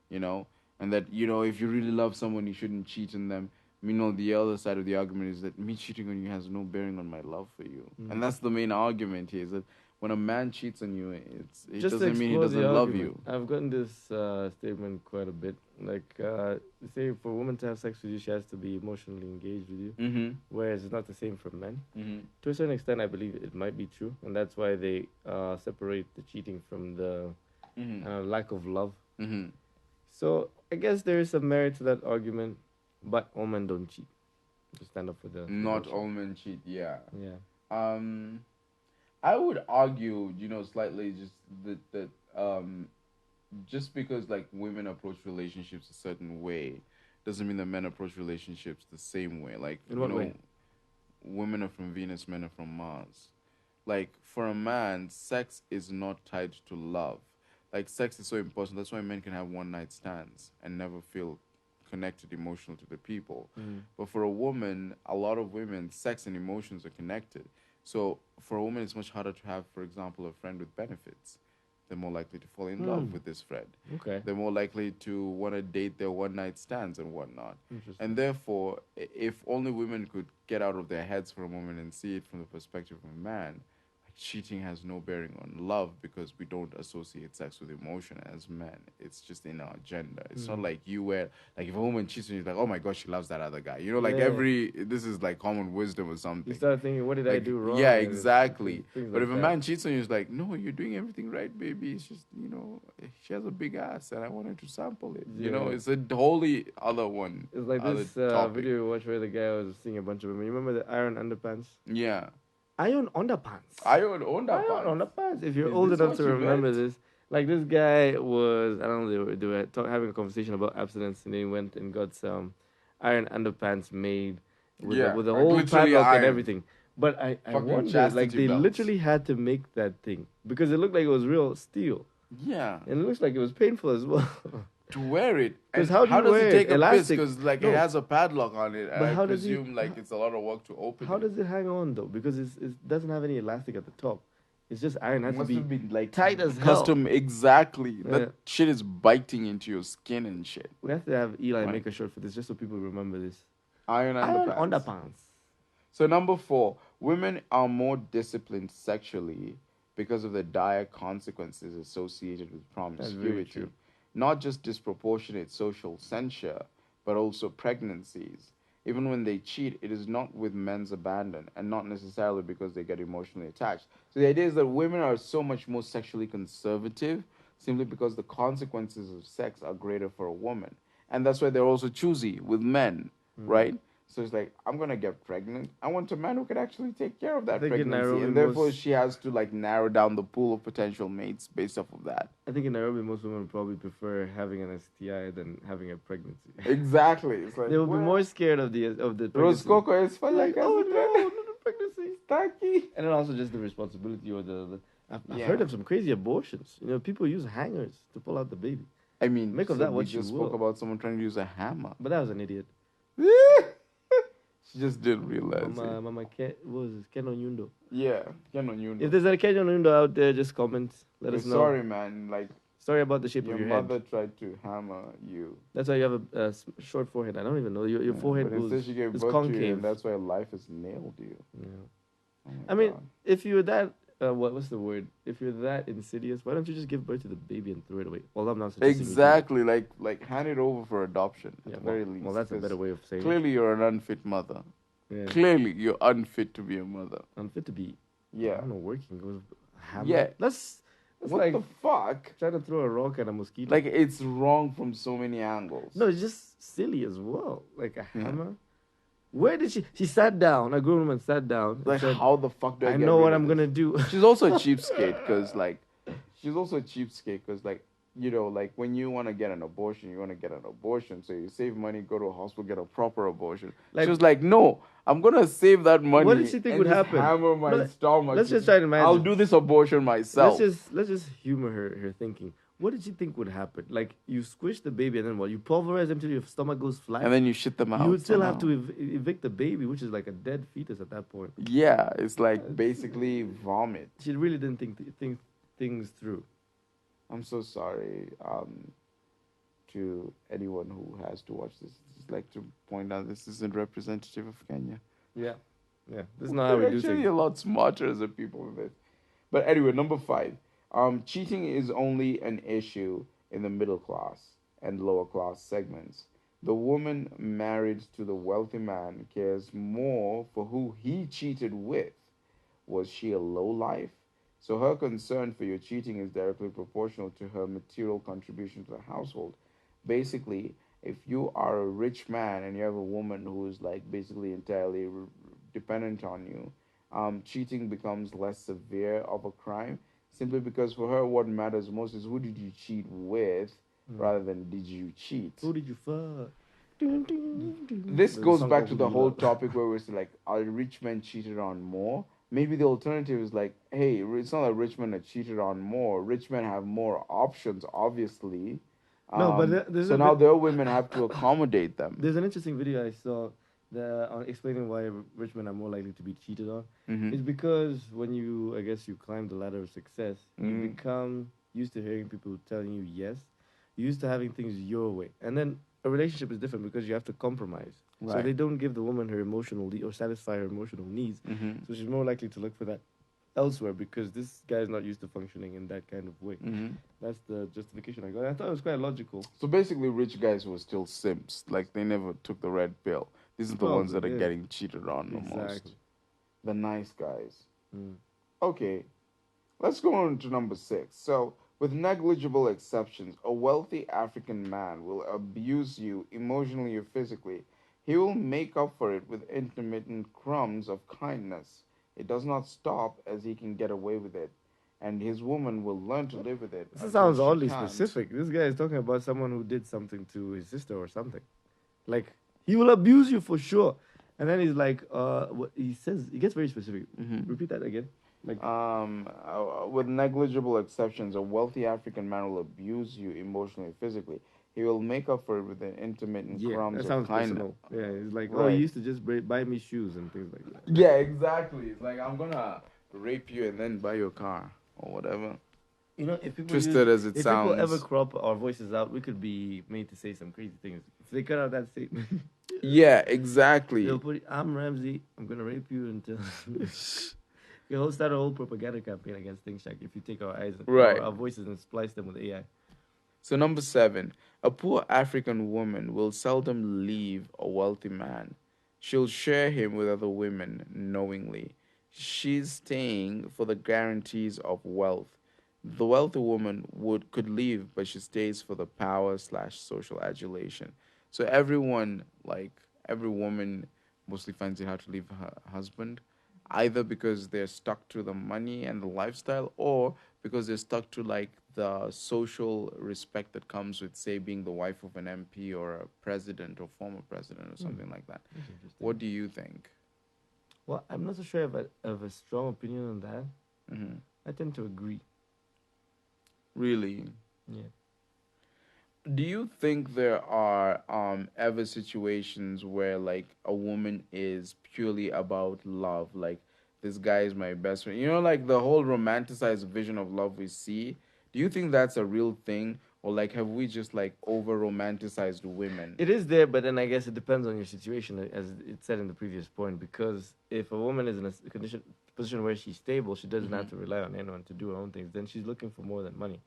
you know? And that, if you really love someone, you shouldn't cheat on them. Meanwhile, the other side of the argument is that me cheating on you has no bearing on my love for you. And that's the main argument here, is that when a man cheats on you, it Just to doesn't mean he explore the doesn't love argument, you. I've gotten this statement quite a bit. Like, say for a woman to have sex with you, she has to be emotionally engaged with you, Mm-hmm. whereas it's not the same for men. Mm-hmm. To a certain extent, I believe it might be true, and that's why they separate the cheating from the Mm-hmm. lack of love. Mm-hmm. So I guess there is some merit to that argument, but all men don't cheat. To stand up for the Not emotion. all men cheat. Yeah. Yeah. Um, I would argue, slightly just that just because like women approach relationships a certain way doesn't mean that men approach relationships the same way. Like, In what way? women are from Venus, men are from Mars. Like, for a man, sex is not tied to love. Like, sex is so important. That's why men can have one night stands and never feel connected emotionally to the people. Mm. But for a woman, a lot of women, sex and emotions are connected. So for a woman, it's much harder to have, for example, a friend with benefits. They're more likely to fall in love with this friend. Okay. They're more likely to want to date their one night stands and whatnot. Interesting. And therefore, if only women could get out of their heads for a moment and see it from the perspective of a man, like, cheating has no bearing on love because we don't associate sex with emotion as men. It's just in our agenda. It's not like you where, like, if a woman cheats on you, like, oh my God, she loves that other guy. Like, Yeah. this is like common wisdom or something. You start thinking, what did I Like, do wrong? yeah, And it's exactly. things But like if a that. man cheats on you, it's like, no, you're doing everything right, baby. It's just, she has a big ass and I wanted to sample it. Yeah. It's a wholly other one. It's like other this topic. video we watched where the guy was seeing a bunch of women. You remember the iron underpants? Yeah. Iron underpants. Iron underpants. Iron underpants. If you're Is old this enough what to you remember meant? this, like this guy was, I don't know, they were having a conversation about abstinence, and he went and got some iron underpants made with Yeah, with the like whole literally padlock and iron. everything. But I Fucking wonder, like chastity they belts. literally had to make that thing because it looked like it was real steel, Yeah. and it looks like it was painful as well. To wear it. 'Cause And how do you does wear it it? take a piss? Elastic. Because, like, No. it has a padlock on it. And But I how does he- presume, like, it's a lot of work to open How it. does it hang on though? Because it doesn't have any elastic at the top. It's just iron. It has to Must be have been like tight as hell. custom, exactly. Yeah. That shit is biting into your skin and shit. We have to have Eli Right. make a shirt for this just so people remember this. Iron Iron underpants. underpants. So number 4, women are more disciplined sexually because of the dire consequences associated with promiscuity. true. Not just disproportionate social censure, but also pregnancies. Even when they cheat, it is not with men's abandon and not necessarily because they get emotionally attached. So the idea is that women are so much more sexually conservative simply because the consequences of sex are greater for a woman. And that's why they're also choosy with men, right? So it's like, I'm going to get pregnant. I want a man who can actually take care of that think in pregnancy. Nairobi And therefore, most- she has to, like, narrow down the pool of potential mates based off of that. I think in Nairobi most women would probably prefer having an STI than having a pregnancy. Exactly. It's like, They would be well, more scared of the Rose pregnancy. Coco is for like, oh no, not a pregnancy. Tacky. And then also just the responsibility or I've Yeah. heard of some crazy abortions. People use hangers to pull out the baby. I mean, Make of so that we what you just spoke will. about someone trying to use a hammer. But that was an idiot. She just didn't realize it. Mama what was this? Ken Onyundo. Yeah, Ken on you. If there's a Ken Onyundo out there, just comment. Let us know. Sorry, man. Like, Sorry about the shape your of your mother head. tried to hammer you. That's why you have a short forehead. I don't even know. Your forehead But instead goes she gave it's birth to you, concave. and that's why life has nailed you. Yeah. Oh my I mean, God. if you're that, what's the word? If you're that insidious, why don't you just give birth to the baby and throw it away? Well, I'm not suggesting you do. Exactly. Like hand it over for adoption at Yeah, the very well, least. well, that's a 'cause better way of saying clearly you're an unfit mother. it. Yeah. Clearly you're unfit to be a mother. Unfit to be. I Yeah. don't know, working. Goes hammer. Yeah. That's What like the fuck? trying to throw a rock at a mosquito. Like, it's wrong from so many angles. No, it's just silly as well. Like a hammer. Where did she sat down? A grown woman sat down. and Like, said, how the fuck do I I get know rid what of I'm this? gonna do. She's also a cheapskate because, like, like, when you want to get an abortion, you want to get an abortion. So you save money, go to a hospital, get a proper abortion. Like- She was like, no, I'm going to save that money. What did she think and would just happen? Hammer my No, stomach. let's just try to imagine. I'll do this abortion myself. Let's just humor her thinking. What did she think would happen? Like you squish the baby and then what? You pulverize them till your stomach goes flat. And then you shit them out. you would still have somehow. to evict the baby, which is like a dead fetus at that point. Yeah, it's like basically vomit. She really didn't think things through. I'm so sorry to anyone who has to watch this. Just like to point out this isn't representative of Kenya. Yeah, yeah. This is not how we We're do actually things. a lot smarter as a people with it. But anyway, number five. Cheating is only an issue in the middle class and lower class segments. The woman married to the wealthy man cares more for who he cheated with. Was she a low life? So her concern for your cheating is directly proportional to her material contribution to the household. Basically, if you are a rich man and you have a woman who is like basically entirely dependent on you, cheating becomes less severe of a crime simply because for her what matters most is who did you cheat with Mm. rather than did you cheat. Who did you fuck? Dun, dun, dun. This There's a goes song back called to Who Do the You whole Love? topic where we're like, are rich men cheated on more? Maybe the alternative is like, hey, it's not that rich men are cheated on more. Rich men have more options, obviously. No, but there's So a now bit. their women have to accommodate them. There's an interesting video I saw that on explaining why rich men are more likely to be cheated on. Mm-hmm. It's because when you, I guess, you climb the ladder of success, you Mm-hmm. become used to hearing people telling you yes. You're used to having things your way, and then a relationship is different because you have to compromise. So Right. they don't give the woman her emotional or satisfy her emotional needs. Mm-hmm. So she's more likely to look for that elsewhere because this guy is not used to functioning in that kind of way. Mm-hmm. That's the justification I got. I thought it was quite logical. So basically, rich guys were still simps. Like they never took the red pill. These are the ones Probably, that are yeah. getting cheated on the most. Exactly. The nice guys. Mm. Okay, let's go on to number six. So, with negligible exceptions, a wealthy African man will abuse you emotionally or physically. He will make up for it with intermittent crumbs of kindness. It does not stop as he can get away with it, and his woman will learn to live with it This until sounds she oddly can't. specific. This guy is talking about someone who did something to his sister or something. Like he will abuse you for sure. And then he's like, what he says, he gets very specific. Mm-hmm. Repeat that again. Like, With negligible exceptions, a wealthy African man will abuse you emotionally or physically. He will make up for it with the intermittent yeah, crumbs that of sounds kindness. personal. Yeah, it's like, oh, he Right. used to just buy me shoes and things like that. Yeah, exactly. It's like I'm gonna rape you and then buy your car or whatever. You know, if people use, Twisted as it if people ever sounds. crop our voices out, we could be made to say some crazy things. If they cut out that statement, Yeah, they'll exactly. put, I'm Ramsey, I'm gonna rape you until. We'll start a whole propaganda campaign against ThinkShack if you take our eyes, Right. our voices, and splice them with AI. So number seven, a poor African woman will seldom leave a wealthy man. She'll share him with other women knowingly. She's staying for the guarantees of wealth. The wealthy woman would could leave, but she stays for the power slash social adulation. So everyone, like every woman, mostly finds it hard to leave her husband, either because they're stuck to the money and the lifestyle, or because they're stuck to like the social respect that comes with, say, being the wife of an MP or a president or former president or Hmm, something like that. that's interesting. What do you think? Well, I'm not so sure if I have a strong opinion on that. Hmm. I tend to agree. Really? Yeah. Do you think there are ever situations where like a woman is purely about love, like this guy is my best friend, like the whole romanticized vision of love we see? Do you think that's a real thing, or like have we just like over romanticized women? It is there, but then I guess it depends on your situation, as it said in the previous point. Because if a woman is in a position where she's stable, she doesn't Hmm. have to rely on anyone to do her own things. Then she's looking for more than money.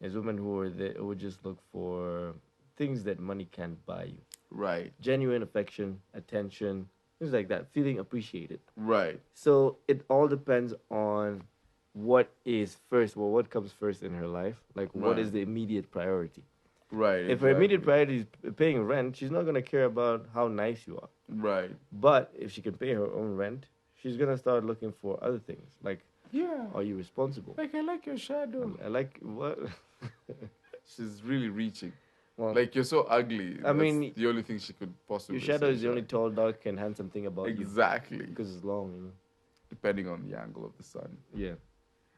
There's women who are there, who would just look for things that money can't buy you: Right, genuine affection, attention, things like that, feeling appreciated. right, So it all depends on what is first. Well, what comes first in her life? Like, what right, is the immediate priority? right, If her immediate exactly. priority is paying rent, she's not gonna care about how nice you are. Right. But if she can pay her own rent, she's gonna start looking for other things. Like, Yeah. are you responsible? Like I like your shadow. I like what? She's really reaching. Well, Like you're so ugly. I That's mean, the only thing she could your possibly shadow say. is the only tall, dark, and handsome thing about you Exactly. because it's long. Depending on the angle of the sun. Yeah,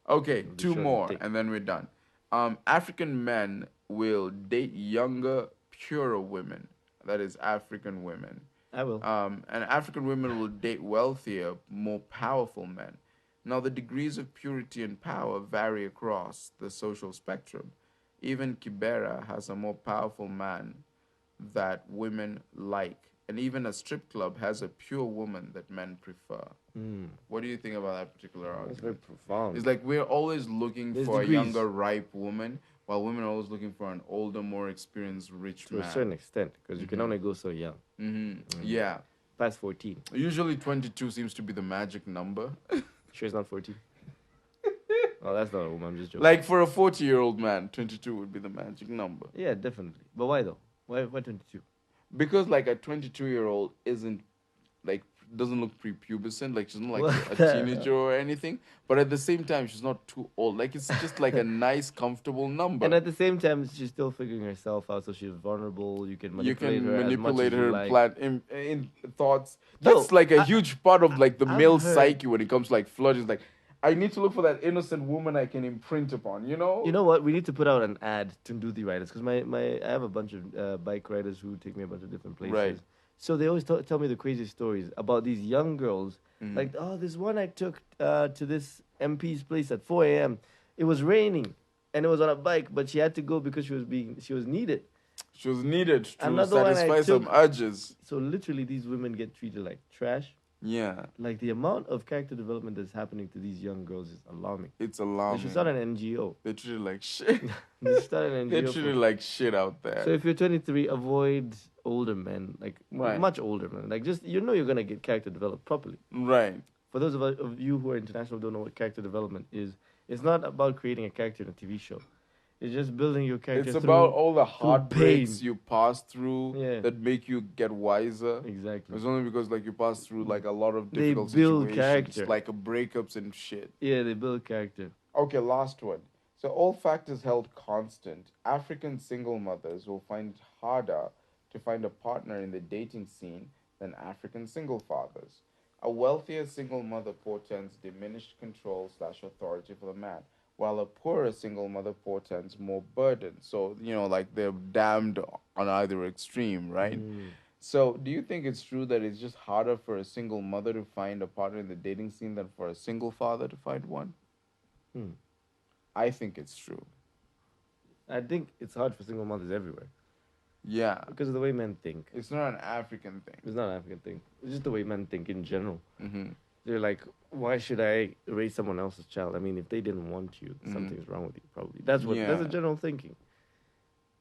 Okay, it'll be two short and more, thick. and then we're done. African men will date younger, purer women. That is African women. I will. And African women will date wealthier, more powerful men. Now, the degrees of purity and power vary across the social spectrum. Even Kibera has a more powerful man that women like. and even a strip club has a pure woman that men prefer. Mm. What do you think about that particular That's very argument? profound. It's like we're always looking There's for a degrees younger, ripe woman, while women are always looking for an older, more experienced, rich to a certain man. extent because you can only go so young. Yeah. Past 14. Usually 22 seems to be the magic number. Sure, it's not 14. Oh, that's not a woman. I'm just joking. Like for a 40-year-old man, 22 would be the magic number. Yeah, definitely. But why though? Why 22? Because like a 22-year-old isn't like doesn't look prepubescent, like she's not like What a the teenager or anything, but at the same time she's not too old. Like it's just like a nice, comfortable number. And at the same time, she's still figuring herself out, so she's vulnerable. You can You manipulate can her as much as manipulate you her like. plan in thoughts. Yo, That's like a huge part of like the I've male heard- psyche when it comes to like flirting. It's like I need to look for that innocent woman I can imprint upon. You know. You know what? We need to put out an ad to do the riders because I have a bunch of bike riders who take me a bunch of different places. Right. So they always tell me the crazy stories about these young girls. Mm. Like, oh, this one I took to this MP's place at 4 a.m. It was raining, and it was on a bike, but she had to go because she was needed. She was needed to Another one I satisfy some took- urges. So literally, these women get treated like trash. Yeah, Like the amount of character development that's happening to these young girls is alarming. it's They alarming. should start an NGO. They treat it like shit. They should start an They NGO. treat for- it like shit out there. So if you're 23, avoid older men, like Right. much older men. Like just you're gonna get character developed properly. Right. For those of you who are international don't know what character development is, it's not about creating a character in a TV show. It's just building your character. It's through- about all the heartbreaks pain. you pass through Yeah. that make you get wiser. Exactly. It's only because like you pass through like a lot of They difficult build situations, character. like breakups and shit. Yeah, they build character. Okay, last one. So all factors held constant, African single mothers will find it harder to find a partner in the dating scene than African single fathers. A wealthier single mother portends diminished control/authority for the man, while a poorer single mother portends more burden. So, like they're damned on either extreme, right? So, do you think it's true that it's just harder for a single mother to find a partner in the dating scene than for a single father to find one? Hmm. I think it's true. I think it's hard for single mothers everywhere Yeah. because of the way men think. It's not an African thing. It's not an African thing. It's just the way men think in general. Mm-hmm. They're like, why should I raise someone else's child? I mean, if they didn't want you, something's wrong with you. Probably that's Yeah. that's the general thinking.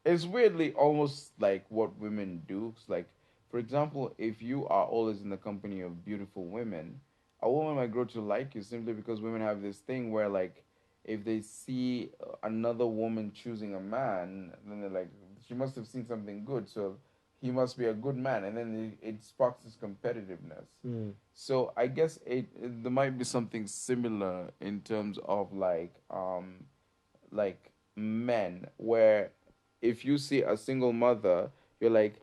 It's weirdly almost like what women do. It's like, for example, if you are always in the company of beautiful women, a woman might grow to like you simply because women have this thing where, like, if they see another woman choosing a man, then they're like, she must have seen something good, so he must be a good man, and then it sparks this competitiveness. So I guess there might be something similar in terms of like men, where if you see a single mother, you're like,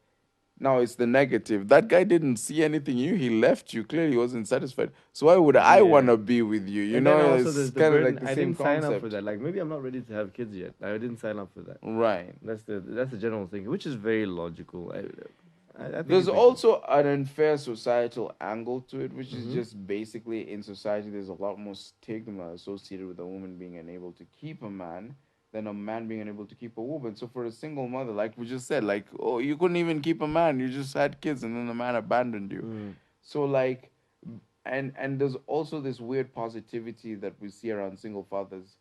now it's the negative. That guy didn't see anything in you. He left you. Clearly, he wasn't satisfied. So why would I Yeah. want to be with you? You And know, then also it's there's the kind of burden. like the I same didn't sign concept. up for that. Like maybe I'm not ready to have kids yet. I didn't sign up for that. Right. That's the general thing, which is very logical. I think There's it makes- also an unfair societal angle to it, which Mhm. is just basically in society, there's a lot more stigma associated with a woman being unable to keep a man than a man being unable to keep a woman. So for a single mother, like we just said, like, oh, you couldn't even keep a man, you just had kids, and then the man abandoned you. So like, and there's also this weird positivity that we see around single fathers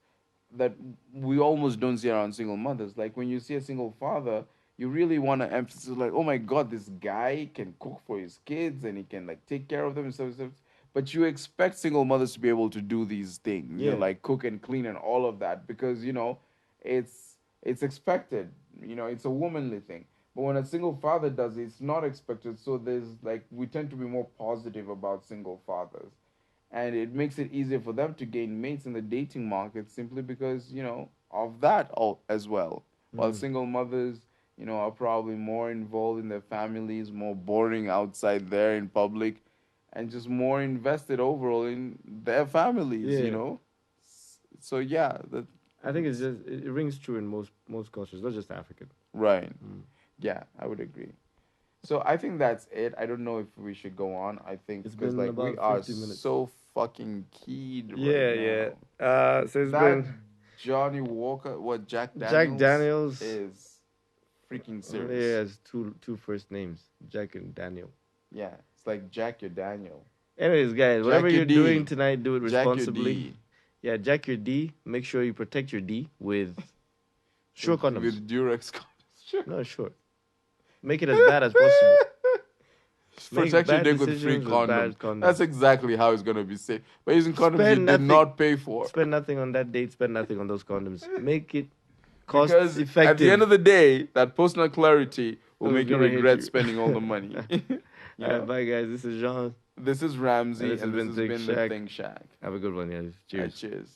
that we almost don't see around single mothers. Like when you see a single father, you really want to emphasize like, oh my God, this guy can cook for his kids and he can like take care of them and stuff. But you expect single mothers to be able to do these things, Yeah. like cook and clean and all of that, because it's expected. It's a womanly thing. But when a single father does it, it's not expected. So there's like we tend to be more positive about single fathers. And it makes it easier for them to gain mates in the dating market simply because, of that as well. While single mothers, are probably more involved in their families, more boring outside there in public, and just more invested overall in their families, Yeah. So yeah, I think it's just it rings true in most cultures, not just African. right. Yeah, I would agree. So I think that's it. I don't know if we should go on. I think It's because been like we about are 50 minutes. so fucking keyed right Yeah. now. So it's That been Johnny Walker, what Jack Daniels, Jack Daniels. is freaking He serious. has two first names, Jack and Daniel. Yeah, it's like Jack your Daniel. Anyways, guys, whatever Jack your you're doing D. tonight, do it Jack your responsibly. D. Yeah, jack your D. Make sure you protect your D with sure condoms. With Durex condoms. Sure. No, sure. Make it as bad as possible. Make Protect your bad dick with free decisions with bad condoms. That's exactly how it's gonna be safe. But using condoms Spend you nothing. did not pay for. Spend nothing on that date. Spend nothing on those condoms. Make it cost Because effective. at the end of the day, that personal clarity will It's make you gonna hit regret you. spending all the money. All right, bye guys. This is Jean. This is Ramsey, And this has and this been has been the ThinkShack. ThinkShack. Have a good one, guys. Cheers. Cheers.